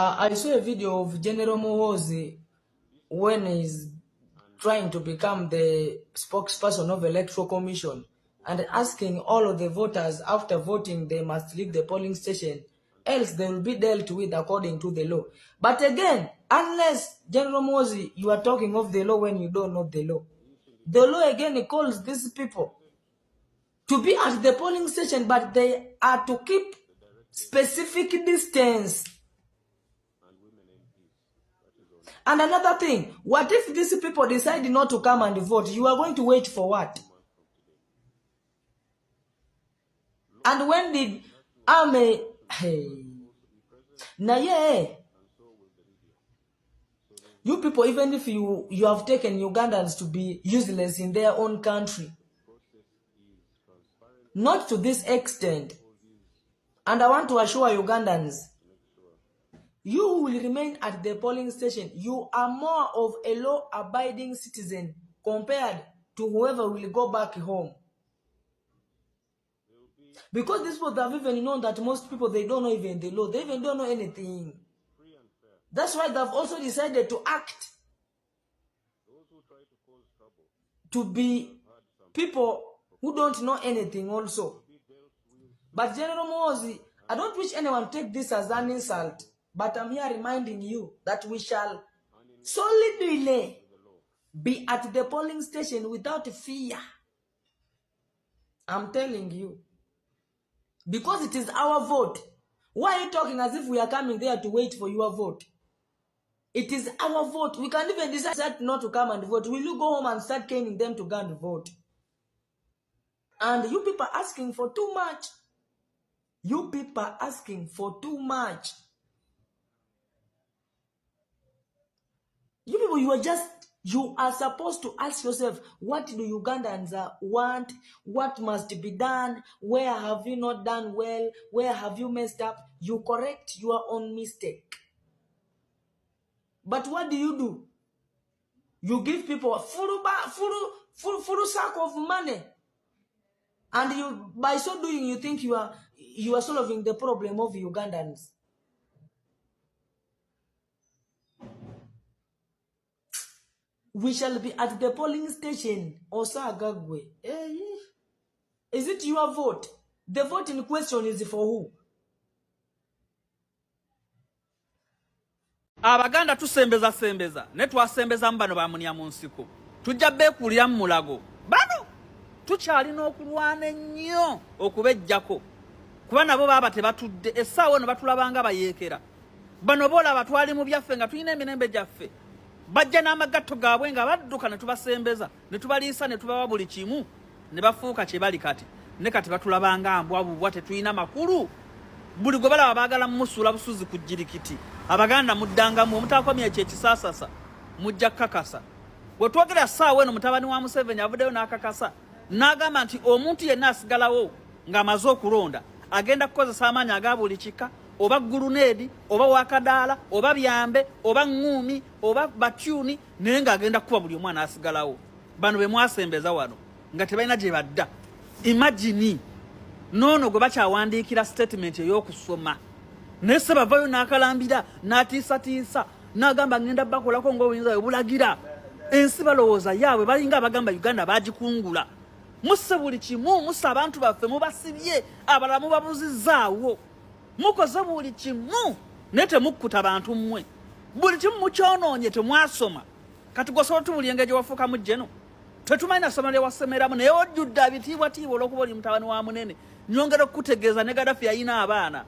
I saw a video of General Muhoozi when he's trying to become the spokesperson of Electoral Commission and asking all of the voters after voting they must leave the polling station, else they will be dealt with according to the law. But again, unless General Muhoozi, you are talking of the law when you don't know the law. The law again calls these people to be at the polling station, but they are to keep specific distance. And another thing, what if these people decide not to come and vote? You are going to wait for what? And when did army... Now, yeah, you people, even if you have taken Ugandans to be useless in their own country, not to this extent. And I want to assure Ugandans, you will remain at the polling station. You are more of a law-abiding citizen compared to whoever will go back home. Because these people have even known that most people, they don't know even the law. They even don't know anything. That's why they've also decided to act to be people who don't know anything also. But General Muhoozi, I don't wish anyone take this as an insult. But I'm here reminding you that we shall solidly be at the polling station without fear. I'm telling you. Because it is our vote. Why are you talking as if we are coming there to wait for your vote? It is our vote. We can even decide not to come and vote. Will you go home and start caning them to go and vote? And you people are asking for too much. You people are asking for too much. You people, you are supposed to ask yourself, what do Ugandans want? What must be done? Where have you not done well? Where have you messed up? You correct your own mistake. But what do? You give people a full sack of money. And you, by so doing, you think you are solving the problem of Ugandans. We shall be at the polling station, Osagagwe. Is it your vote? The vote in question is for who? Abaganda tusembeza ne twasembeza mbano bamunya mu nsiko tujja beekulira mu mulago bano tukyalina okulwana ennyo okubejjako kuba nabo baba tebatudde essaawa no batulabanga bayeekera bano boolaba twali mu byaffe nga tulina emirembe gyaffe bajja n'amagatto gaabwe nga badduka ne tubasembeza ne tubaliisa ne tubawa buli kimu ne bafuuka kye bali kati ne kati batulabanga mbwa bubwa tetulina makulu buli gwe balaba baagala musuula busuzi ku jjirikiti Abaganda muddangamu omutakomye ekyekisaasasa mujja kakasa bwe twogera ssaawa eno mutabani wa Museveni avuddeyo n'akakasa n'agamba nti omuntu yenna asigalawo ng'amaze okulonda agenda kukozesa amaanyi aga buli kika oba guluneedi oba wakadaala oba byambe oba ŋŋuumi oba batyuni naye ng'agenda kuba buli omwana asigalawo bano be mwasembeza wano nga tebalina gye badda imagine noono gwe bakyawandiikira statement ey'okusoma naye se bavayo n'akalambira n'atiisatiisa n'agamba ngenda bakolako ng'obuyinza bwe bulagira ensi balowooza yaabwe balinga abagamba Uganda baagikungula musse buli kimu musse abantu baffe mubasibye abalala mubabuzizzaawo mukoze buli kimu naye temukkuta bantu mmwe buli kimu mukyonoonye temwasoma kati gwosobola tubuli engeri gye wafuukamu jjeno tetumanyi nasoma lye wasemeramu naye ojjudde abitiibwatiibwa olw'okuba oli mutabani wa munene nyongera okukutegeeza ne Gaddafi yalina abaana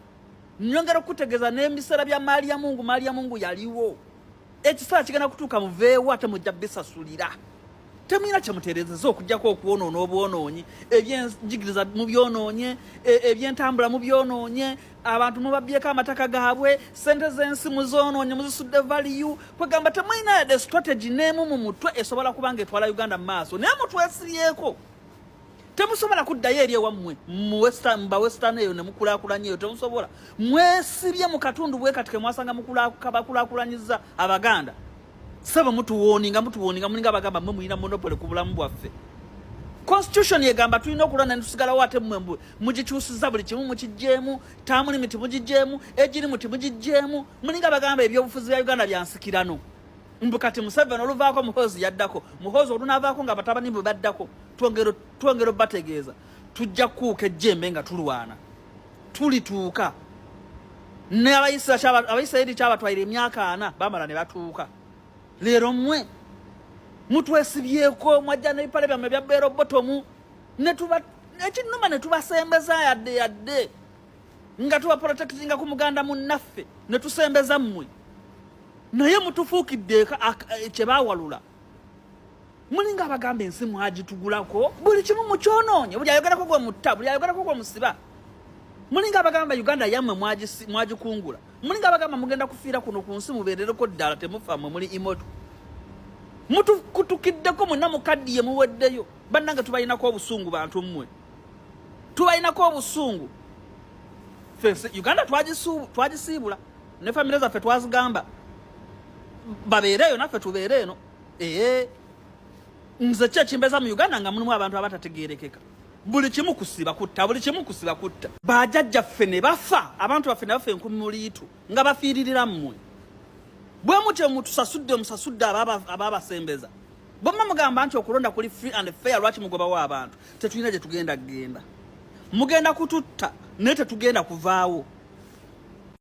nyongera okutegeeza n'ebiseera bya Maria Mungu yaliwo ekiseera kigenda kutuuka muveewo ate mujja bisasulira temuyina kyemutereezeza okugjako okwonoona obwonoonyi ebyenjigiriza mu byonoonye ebyentambula mu byonoonye abantu mubabyeko amataka gaabwe sente z'ensi muzoonoonye muzisudde value kwegamba temuyina yadde strategy n'emu mu mutwe esobola kuba nga etwala Uganda mu maaso naye mutwesibyeko temusobola kuddayo eri ewammwe mba western eyo ne mukulaakulanya eyo temusobola mwesibye mu katundu bwe kati ke mwasanga bakulaakulanyiza Abaganda saba mutuwoninga mulinga abagamba mmwe muyina monopole ku bulamu bwaffe constitution yegamba tulina okulwana ne tusigalawo ate mmwe mugikyusiza buli kimu mukijjeemu tamu limiti mugijjeemu ejiri muti mugijjeemu mulinga bagamba ebyobufuzi bya Uganda byansikirano mbukati Museveni oluvaako Muhoozi yaddako Muhoozi olunaavaako nga batabani bwe baddako twongero bategeeza tujja kuuka ejjembe nga tulwana tulituuka ne abayisirayiri kyabatwalira emyaka 4 bamala ne batuuka leero mmwe mutwesibyeko mwajja n'ebipale byammwe bya beero botomu ekinnuma ne tubasembeza yadde nga tuba protectinga ku muganda munnaffe ne tusembeza mmwe naye mutufuukidde kye baawalula mulinga abagamba ensi mwagitugulako buli kimu mukyonoonye buli ayogerako gwe mutta buli ayogerako gwe musiba mulinga abagamba Uganda yammwe mwagikungula mulinga abagamba mugenda kufiira kuno ku nsi mubeerereko ddala temufa mmwe muli imoto mutukutukiddeko mwenna mukaddiye muweddeyo bannange tubayinako obusungu bantu mmwe tubayinako obusungu fensi Uganda twagisiibula ne famire zaffe twazigamba babeereyo naffe tubeere eno nze kyekimbeza mu Uganda nga mulimu abantu abatategeerekeka buli kimu kusiba kutta bajjajjaffe ne bafa abantu baffe ne bafa enkumi mu liitu nga bafiiririra mmwe bwe mutyo mutusasudde musasudde ababasembeza bomma mugamba nti okulonda kuli free and fair lwaki mugobawo abantu tetulina gye tugenda mugenda kututta naye tetugenda kuvaawo